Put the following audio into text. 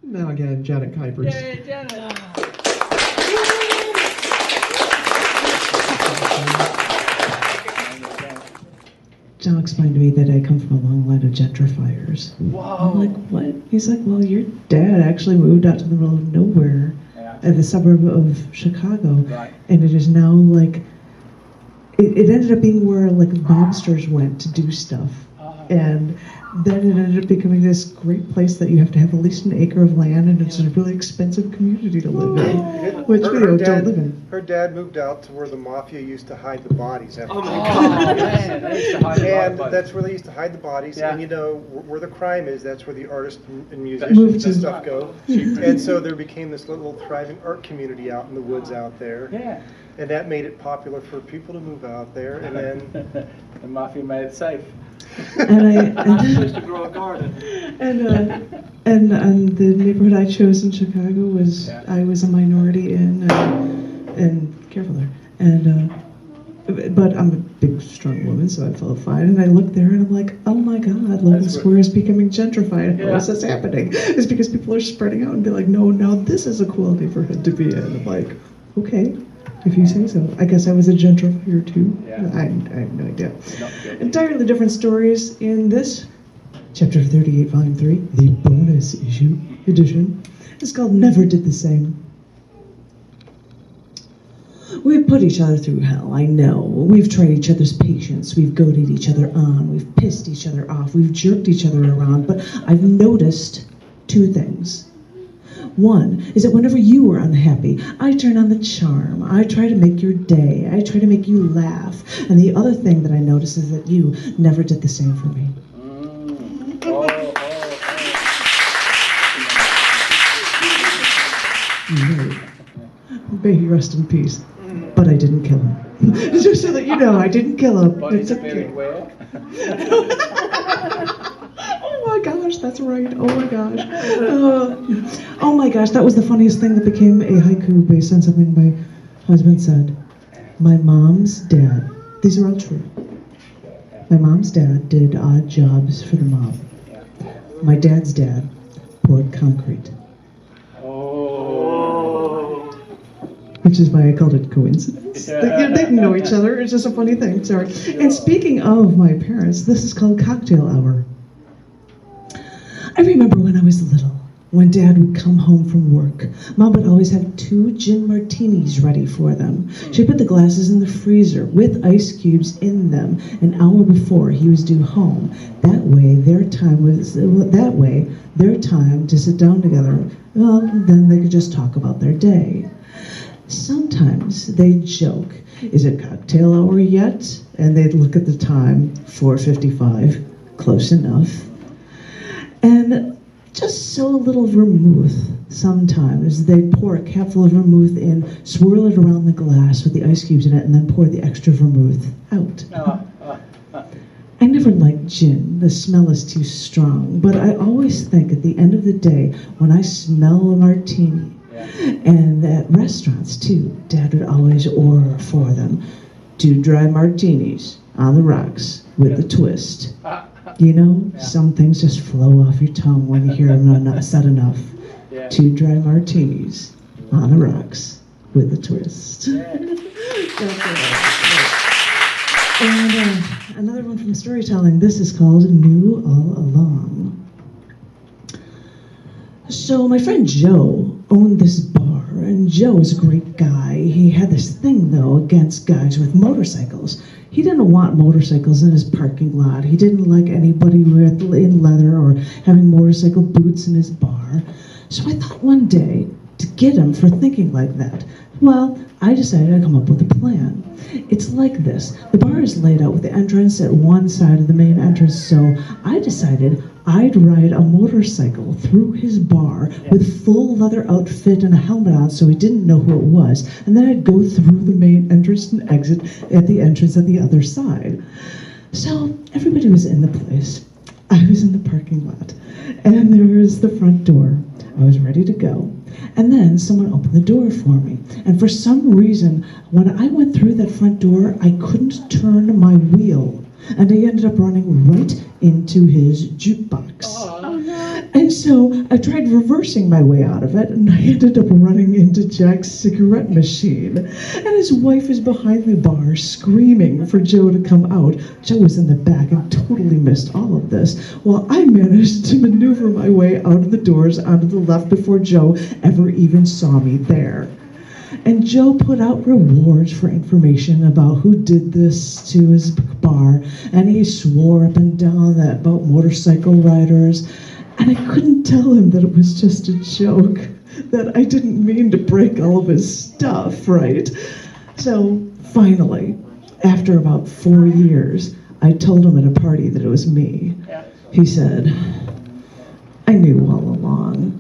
Now again, Janet Kuypers. Yay, Janet! John explained to me that I come from a long line of gentrifiers. Whoa! I'm like, what? He's like, well, your dad actually moved out to the middle of nowhere at the suburb of Chicago, Right. and it is now like, it ended up being where like mobsters went to do stuff, and then it ended up becoming this great place that you have to have at least an acre of land, and it's a really expensive community to live in, which we don't live in. Her dad moved out to where the mafia used to hide the bodies after Oh, they man, they used to hide the And bodies. that's where they used to hide the bodies, Yeah. and you know, where the crime is, that's where the artists and Moved musicians to- and stuff go. And so there became this little thriving art community out in the woods out there. Yeah. And that made it popular for people to move out there, and then The mafia made it safe. And I'm supposed to grow a garden. and the neighborhood I chose in Chicago was Yeah. I was a minority in, and careful there, and but I'm a big, strong woman, so I felt fine. And I looked there, and I'm like, oh my God, Logan That's Square is becoming gentrified. Yeah. How is this happening? It's because people are spreading out and be like, no, now this is a cool neighborhood to be in. I'm like, okay. If you say so. I guess I was a gentrifier too. Yeah. I have no idea. Not good. Entirely different stories in this chapter 38, volume 3, the bonus issue edition. It's called Never Did the Same. We've put each other through hell, I know. We've tried each other's patience. We've goaded each other on. We've pissed each other off. We've jerked each other around. But I've noticed two things. One is that whenever you are unhappy, I turn on the charm. I try to make your day. I try to make you laugh. And the other thing that I notice is that you never did the same for me. May he rest in peace. But I didn't kill him. Just so that you know, I didn't kill him. Body's It's okay. buried where? Oh my gosh, that's right. Oh my gosh. Oh my gosh, that was the funniest thing that became a haiku based on something my husband said. My mom's dad, these are all true. My mom's dad did odd jobs for the mob. My dad's dad poured concrete. Oh. Which is why I called it coincidence. Yeah. They didn't know each other. It's just a funny thing. Sorry. And speaking of my parents, this is called cocktail hour. I remember when I was little, when Dad would come home from work, Mom would always have 2 gin martinis ready for them. She put the glasses in the freezer with ice cubes in them an hour before he was due home. That way, their time to sit down together, well, then they could just talk about their day. Sometimes they'd joke, is it cocktail hour yet? And they'd look at the time, 4:55, close enough. And just so a little vermouth, sometimes they'd pour a capful of vermouth in, swirl it around the glass with the ice cubes in it, and then pour the extra vermouth out. I never liked gin. The smell is too strong. But I always think at the end of the day, when I smell a martini, and at restaurants too, Dad would always order for them 2 dry martinis on the rocks with a twist. You know, some things just flow off your tongue when you hear them not said enough. 2 dry martinis on the rocks with a twist. And another one from storytelling. This is called Knew All Along. So my friend Joe owned this bar, and Joe was a great guy. He had this thing, though, against guys with motorcycles. He didn't want motorcycles in his parking lot. He didn't like anybody in leather or having motorcycle boots in his bar. So I thought one day, to get him for thinking like that, well, I decided I'd come up with a plan. It's like this. The bar is laid out with the entrance at one side of the main entrance, so I decided I'd ride a motorcycle through his bar with full leather outfit and a helmet on so he didn't know who it was, and then I'd go through the main entrance and exit at the entrance at the other side. So everybody was in the place. I was in the parking lot, and there was the front door. I was ready to go. And then someone opened the door for me. And for some reason, when I went through that front door, I couldn't turn my wheel. and I ended up running right into his jukebox. Oh, And so I tried reversing my way out of it, and I ended up running into Jack's cigarette machine. And his wife is behind the bar screaming for Joe to come out. Joe was in the back and totally missed all of this, while I managed to maneuver my way out of the doors onto the left before Joe ever even saw me there. And Joe put out rewards for information about who did this to his bar, and he swore up and down that about motorcycle riders. And I couldn't tell him that it was just a joke, that I didn't mean to break all of his stuff, right? So finally, after about 4 years, I told him at a party that it was me. yeah. He said, I knew all along.